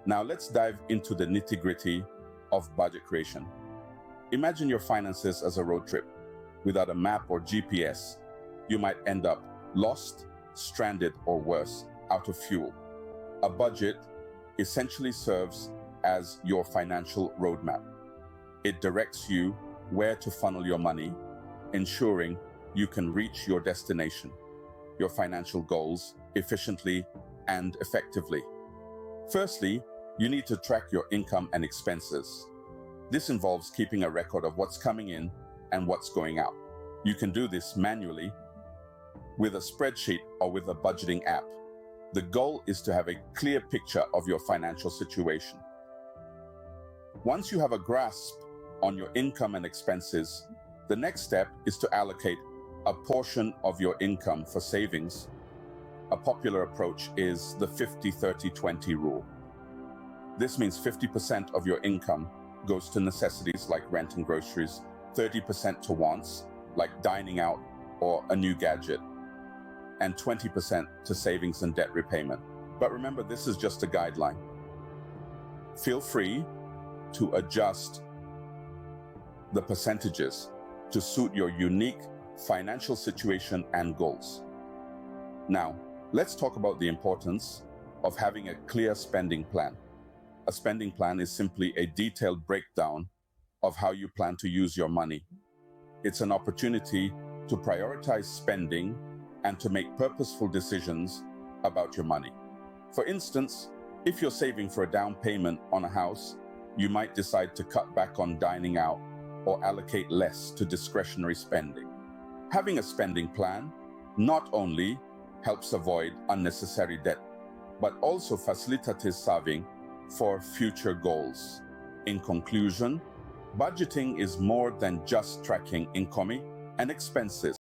Now let's dive into the nitty-gritty of budget creation. Imagine your finances as a road trip. Without a map or GPS, you might end up lost, stranded, or worse, out of fuel. A budget essentially serves as your financial roadmap. It directs you where to funnel your money, ensuring you can reach your destination, your financial goals, efficiently and effectively. Firstly, you need to track your income and expenses. This involves keeping a record of what's coming in and what's going out. You can do this manually with a spreadsheet or with a budgeting app. The goal is to have a clear picture of your financial situation. Once you have a grasp on your income and expenses, the next step is to allocate a portion of your income for savings. A popular approach is the 50-30-20 rule. This means 50% of your income goes to necessities like rent and groceries, 30% to wants like dining out or a new gadget, and 20% to savings and debt repayment. But remember, this is just a guideline. Feel free to adjust the percentages to suit your unique financial situation and goals. Now, let's talk about the importance of having a clear spending plan. A spending plan is simply a detailed breakdown of how you plan to use your money. It's an opportunity to prioritize spending and to make purposeful decisions about your money. For instance, if you're saving for a down payment on a house, you might decide to cut back on dining out or allocate less to discretionary spending. Having a spending plan not only helps avoid unnecessary debt, but also facilitates saving for future goals. In conclusion, budgeting is more than just tracking income and expenses.